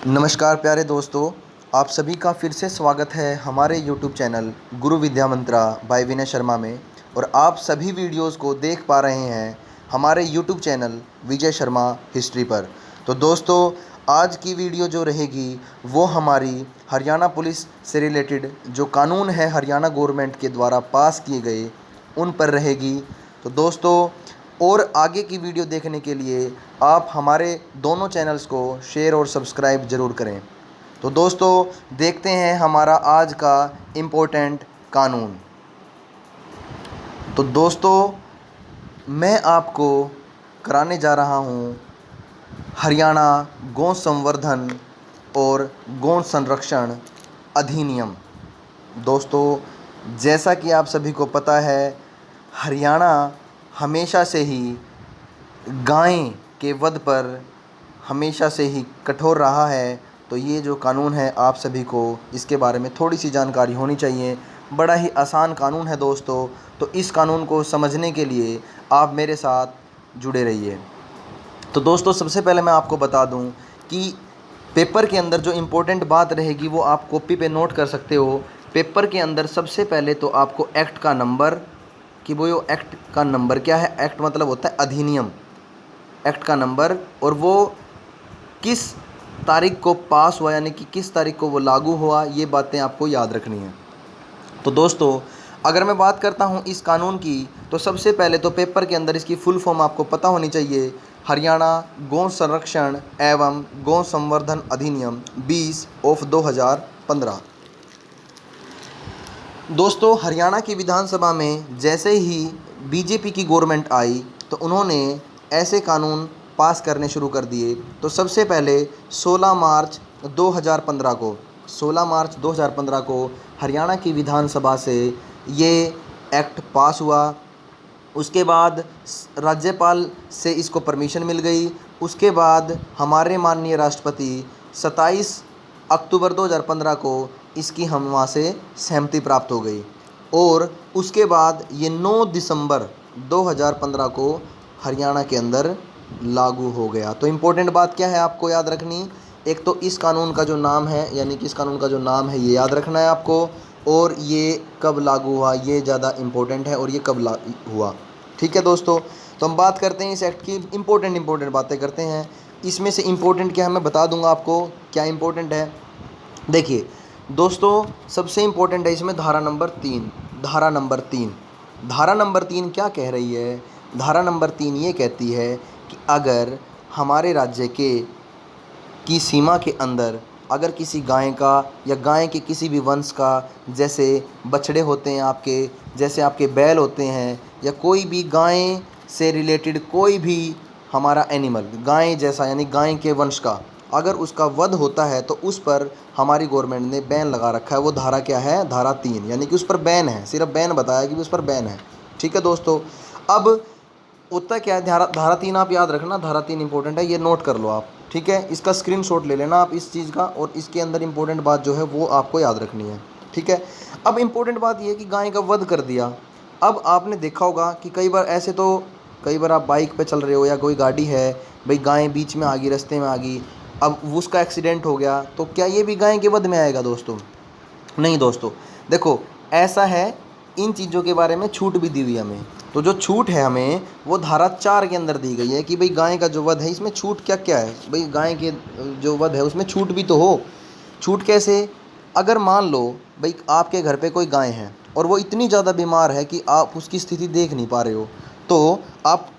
नमस्कार प्यारे दोस्तों, आप सभी का फिर से स्वागत है हमारे यूट्यूब चैनल गुरु विद्या मंत्रा बाय विनय शर्मा में। और आप सभी वीडियोस को देख पा रहे हैं हमारे YouTube channel Vijay Sharma history पर। तो दोस्तों, आज की वीडियो जो रहेगी वो हमारी हरियाणा पुलिस से रिलेटेड जो कानून है हरियाणा गवर्नमेंट के द्वारा पास किए गए उन पर रहेगी। तो दोस्तों, और आगे की वीडियो देखने के लिए आप हमारे दोनों चैनल्स को शेयर और सब्सक्राइब ज़रूर करें। तो दोस्तों, देखते हैं हमारा आज का इम्पोर्टेंट कानून। तो दोस्तों, मैं आपको कराने जा रहा हूँ हरियाणा गौ संवर्धन और गौ संरक्षण अधिनियम। दोस्तों, जैसा कि आप सभी को पता है, हरियाणा हमेशा से ही गाय के वध पर हमेशा से ही कठोर रहा है। तो ये जो कानून है आप सभी को इसके बारे में थोड़ी सी जानकारी होनी चाहिए। बड़ा ही आसान कानून है दोस्तों। तो इस कानून को समझने के लिए आप मेरे साथ जुड़े रहिए। तो दोस्तों, सबसे पहले मैं आपको बता दूं कि पेपर के अंदर जो इम्पोर्टेंट बात रहेगी वो आप कॉपी पे नोट कर सकते हो। पेपर के अंदर सबसे पहले तो आपको एक्ट का नंबर, कि वो एक्ट का नंबर क्या है। एक्ट मतलब होता है अधिनियम। एक्ट का नंबर और वो किस तारीख को पास हुआ, यानी कि किस तारीख को वो लागू हुआ, ये बातें आपको याद रखनी है। तो दोस्तों, अगर मैं बात करता हूँ इस कानून की, तो सबसे पहले तो पेपर के अंदर इसकी फुल फॉर्म आपको पता होनी चाहिए। हरियाणा गौ संरक्षण एवं गौ संवर्धन अधिनियम 20/2015। दोस्तों, हरियाणा की विधानसभा में जैसे ही बीजेपी की गवर्नमेंट आई तो उन्होंने ऐसे कानून पास करने शुरू कर दिए। तो सबसे पहले 16 मार्च 2015 को हरियाणा की विधानसभा से ये एक्ट पास हुआ। उसके बाद राज्यपाल से इसको परमिशन मिल गई। उसके बाद हमारे माननीय राष्ट्रपति 27 अक्टूबर 2015 को इसकी हम वहाँ से सहमति प्राप्त हो गई। और उसके बाद ये 9 दिसंबर 2015 को हरियाणा के अंदर लागू हो गया। तो इम्पोर्टेंट बात क्या है आपको याद रखनी, एक तो इस कानून का जो नाम है, यानी कि इस कानून का जो नाम है ये याद रखना है आपको, और ये कब लागू हुआ ये ज़्यादा इम्पोर्टेंट है, और ये कब लागू हुआ। ठीक है दोस्तों, तो हम बात करते हैं इस एक्ट की। इम्पोर्टेंट बातें करते हैं। इसमें से इम्पोर्टेंट क्या है मैं बता दूंगा आपको क्या इम्पोर्टेंट है। देखिए दोस्तों, सबसे इम्पोर्टेंट है इसमें धारा नंबर 3। धारा नंबर 3 क्या कह रही है। धारा नंबर 3 ये कहती है कि अगर हमारे राज्य की सीमा के अंदर अगर किसी गाय का या गाय के किसी भी वंश का, जैसे बछड़े होते हैं आपके, जैसे आपके बैल होते हैं, या कोई भी गाय से रिलेटेड कोई भी हमारा एनिमल गाय जैसा, यानी गाय के वंश का अगर उसका वध होता है तो उस पर हमारी गवर्नमेंट ने बैन लगा रखा है। वो धारा क्या है, धारा 3, यानी कि उस पर बैन है। सिर्फ बैन बताया कि उस पर बैन है। ठीक है दोस्तों, अब होता क्या है, धारा 3 आप याद रखना। धारा 3 इंपॉर्टेंट है, ये नोट कर लो आप। ठीक है, इसका स्क्रीनशॉट ले लेना आप इस चीज़ का, और इसके अंदर इंपॉर्टेंट बात जो है वो आपको याद रखनी है। ठीक है, अब इंपॉर्टेंट बात ये है कि गाय का वध कर दिया। अब आपने देखा होगा कि कई बार ऐसे, तो कई बार आप बाइक पे चल रहे हो या कोई गाड़ी है, भाई गाय बीच में आ गई, रास्ते में आ गई, अब उसका एक्सीडेंट हो गया, तो क्या ये भी गाय के वध में आएगा दोस्तों? नहीं दोस्तों, देखो ऐसा है, इन चीज़ों के बारे में छूट भी दी हुई हमें। तो जो छूट है हमें वो धारा 4 के अंदर दी गई है कि भाई गाय का जो वध है इसमें छूट क्या क्या है। भाई गाय के जो वध है उसमें छूट भी तो हो। छूट कैसे, अगर मान लो भाई आपके घर पे कोई गाय है और वो इतनी ज़्यादा बीमार है कि आप उसकी स्थिति देख नहीं पा रहे हो, तो आप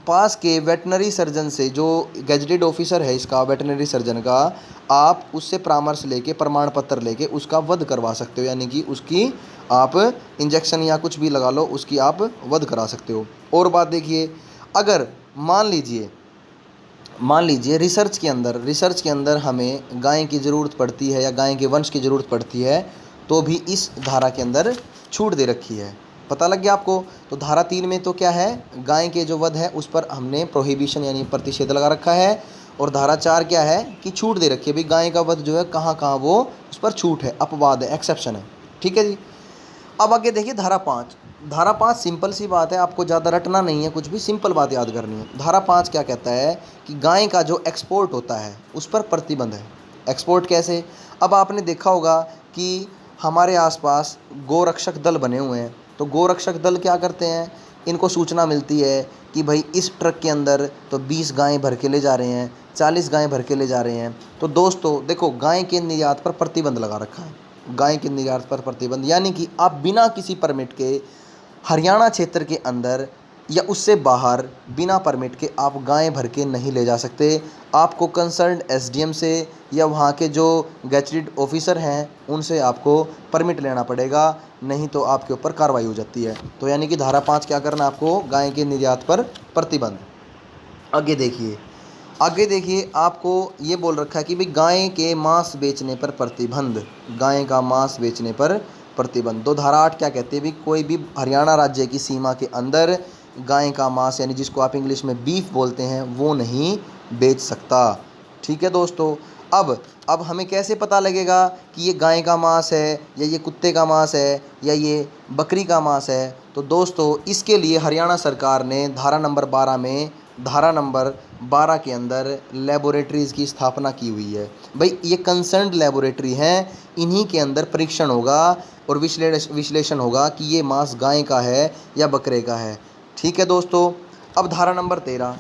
पास के वेटनरी सर्जन से, जो गैजेटेड ऑफिसर है इसका वेटनरी सर्जन का, आप उससे परामर्श लेके, प्रमाण पत्र लेके उसका वध करवा सकते हो। यानी कि उसकी आप इंजेक्शन या कुछ भी लगा लो, उसकी आप वध करा सकते हो। और बात देखिए, अगर मान लीजिए रिसर्च के अंदर हमें गाय की ज़रूरत पड़ती है या गाय के वंश की ज़रूरत पड़ती है, तो भी इस धारा के अंदर छूट दे रखी है। पता लग गया आपको? तो धारा 3 में तो क्या है, गाय के जो वध है उस पर हमने प्रोहिबिशन यानी प्रतिषेध लगा रखा है। और धारा 4 क्या है कि छूट दे रखी है, भाई गाय का वध जो है कहाँ कहाँ वो उस पर छूट है, अपवाद है, एक्सेप्शन है। ठीक है जी। अब आगे देखिए धारा 5। धारा 5 सिंपल सी बात है, आपको ज़्यादा रटना नहीं है, कुछ भी सिंपल बात याद करनी है। धारा 5 क्या कहता है कि गाय का जो एक्सपोर्ट होता है उस पर प्रतिबंध है। एक्सपोर्ट कैसे? अब आपने देखा होगा कि हमारे आसपास गोरक्षक दल बने हुए हैं। तो गोरक्षक दल क्या करते हैं, इनको सूचना मिलती है कि भाई इस ट्रक के अंदर तो 20 गायें भर के ले जा रहे हैं, 40 गायें भर के ले जा रहे हैं। तो दोस्तों देखो, गाय के निर्यात पर प्रतिबंध लगा रखा है। गाय के निर्यात पर प्रतिबंध यानी कि आप बिना किसी परमिट के हरियाणा क्षेत्र के अंदर या उससे बाहर बिना परमिट के आप गायें भर के नहीं ले जा सकते। आपको कंसर्न्ड एसडीएम से या वहाँ के जो गैजेटेड ऑफिसर हैं उनसे आपको परमिट लेना पड़ेगा, नहीं तो आपके ऊपर कार्रवाई हो जाती है। तो यानी कि धारा 5 क्या करना आपको, गाय के निर्यात पर प्रतिबंध। आगे देखिए आपको ये बोल रखा है कि भाई गाय के मांस बेचने पर प्रतिबंध, गाय का मांस बेचने पर प्रतिबंध। तो धारा 8 क्या कहती है, भाई कोई भी हरियाणा राज्य की सीमा के अंदर गाय का मांस यानी जिसको आप इंग्लिश में बीफ बोलते हैं वो नहीं बेच सकता। ठीक है दोस्तों। अब हमें कैसे पता लगेगा कि ये गाय का मांस है या ये कुत्ते का मांस है या ये बकरी का मांस है? तो दोस्तों इसके लिए हरियाणा सरकार ने धारा नंबर 12 के अंदर लेबोरेटरीज़ की स्थापना की हुई है। भाई ये कंसर्न्ड लेबोरेटरी हैं, इन्हीं के अंदर परीक्षण होगा और विश्लेषण होगा कि ये मांस गाय का है या बकरे का है। ठीक है दोस्तों। अब धारा नंबर 13,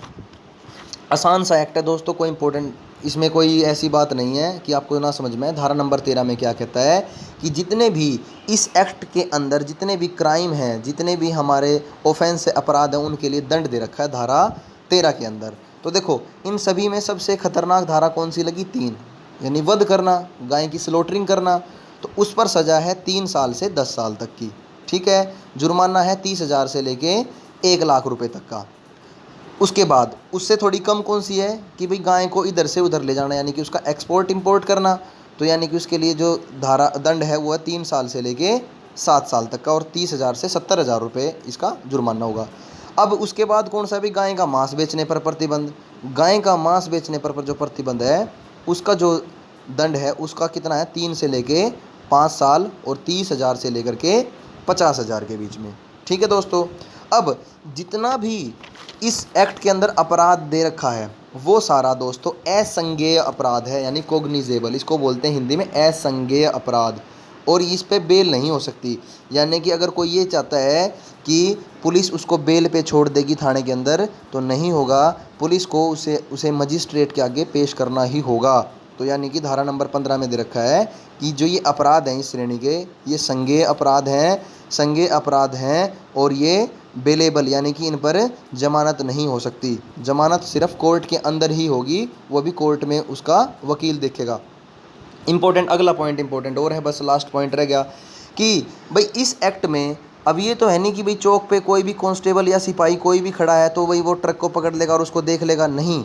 आसान सा एक्ट है दोस्तों, कोई इंपॉर्टेंट इसमें कोई ऐसी बात नहीं है कि आपको ना समझ में। धारा नंबर 13 में क्या कहता है कि जितने भी इस एक्ट के अंदर जितने भी क्राइम हैं, जितने भी हमारे ऑफेंस है, अपराध हैं, उनके लिए दंड दे रखा है धारा 13 के अंदर। तो देखो इन सभी में सबसे खतरनाक धारा कौन सी लगी? 3, यानी वध करना, गाय की स्लॉटरिंग करना। तो उस पर सज़ा है 3 साल से 10 साल तक की। ठीक है। जुर्माना है 30,000 से लेके 1 लाख रुपए तक का। उसके बाद उससे थोड़ी कम कौन सी है कि भाई गाय को इधर से उधर ले जाना, यानी कि उसका एक्सपोर्ट इंपोर्ट करना। तो यानी कि उसके लिए जो धारा दंड है वो है 3 साल से लेके 7 साल तक का और 30,000 से 70,000 रुपये इसका जुर्माना होगा। अब उसके बाद कौन सा भी, गाय का मांस बेचने पर प्रतिबंध। गाय का मांस बेचने पर जो प्रतिबंध है उसका जो दंड है उसका कितना है, 3 से लेके 5 साल और 30,000 से लेकर के 50,000 के बीच में। ठीक है दोस्तों। अब जितना भी इस एक्ट के अंदर अपराध दे रखा है वो सारा दोस्तों असंज्ञेय अपराध है, यानी कोग्निजेबल, इसको बोलते हैं हिंदी में असंज्ञेय अपराध, और इस पे बेल नहीं हो सकती। यानी कि अगर कोई ये चाहता है कि पुलिस उसको बेल पे छोड़ देगी थाने के अंदर, तो नहीं होगा, पुलिस को उसे मजिस्ट्रेट के आगे पेश करना ही होगा। तो यानी कि धारा नंबर 15 में दे रखा है कि जो ये अपराध हैं इस श्रेणी के, ये संज्ञेय अपराध हैं और ये बेलेबल, यानी कि इन पर जमानत नहीं हो सकती। जमानत सिर्फ कोर्ट के अंदर ही होगी, वो भी कोर्ट में उसका वकील देखेगा। इंपॉर्टेंट अगला पॉइंट इंपॉर्टेंट और है, बस लास्ट पॉइंट रह गया कि भाई इस एक्ट में अब ये तो है नहीं कि भाई चौक पे कोई भी कांस्टेबल या सिपाही कोई भी खड़ा है तो वही वो ट्रक को पकड़ लेगा और उसको देख लेगा, नहीं।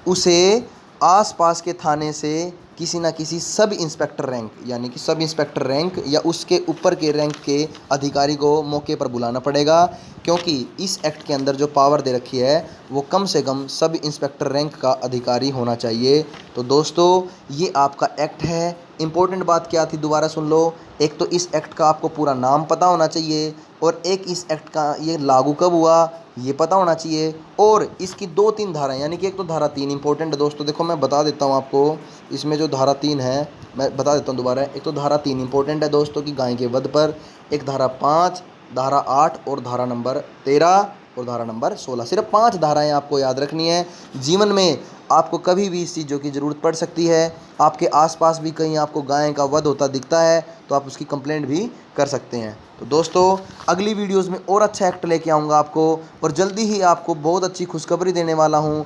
उसे आसपास के थाने से किसी ना किसी सब इंस्पेक्टर रैंक, यानी कि सब इंस्पेक्टर रैंक या उसके ऊपर के रैंक के अधिकारी को मौके पर बुलाना पड़ेगा, क्योंकि इस एक्ट के अंदर जो पावर दे रखी है वो कम से कम सब इंस्पेक्टर रैंक का अधिकारी होना चाहिए। तो दोस्तों ये आपका एक्ट है। इंपॉर्टेंट बात क्या थी, दोबारा सुन लो। एक तो इस एक्ट का आपको पूरा नाम पता होना चाहिए, और एक इस एक्ट का ये लागू कब हुआ ये पता होना चाहिए, और इसकी 2-3 धाराएं, यानी कि एक तो धारा 3 इंपॉर्टेंट है दोस्तों। देखो मैं बता देता हूँ आपको, इसमें जो धारा 3 है मैं बता देता हूँ दोबारा। एक तो धारा 3 इंपॉर्टेंट है दोस्तों की गाय के वध पर, एक धारा 5, धारा 8 और धारा नंबर 13 और धारा नंबर 16। सिर्फ 5 धाराएं आपको याद रखनी है। जीवन में आपको कभी भी इस चीज़ों की ज़रूरत पड़ सकती है। आपके आसपास भी कहीं आपको गाय का वध होता दिखता है तो आप उसकी कंप्लेंट भी कर सकते हैं। तो दोस्तों अगली वीडियोस में और अच्छा एक्ट लेके आऊँगा आपको, और जल्दी ही आपको बहुत अच्छी खुशखबरी देने वाला हूँ।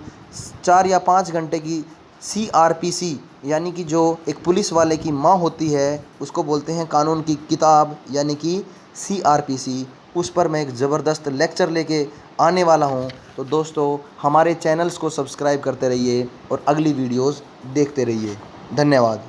4 या 5 घंटे की CRPC, यानी कि जो एक पुलिस वाले की माँ होती है उसको बोलते हैं कानून की किताब, यानी कि CRPC, उस पर मैं एक ज़बरदस्त लेक्चर लेके आने वाला हूँ। तो दोस्तों हमारे चैनल्स को सब्सक्राइब करते रहिए और अगली वीडियोस देखते रहिए। धन्यवाद।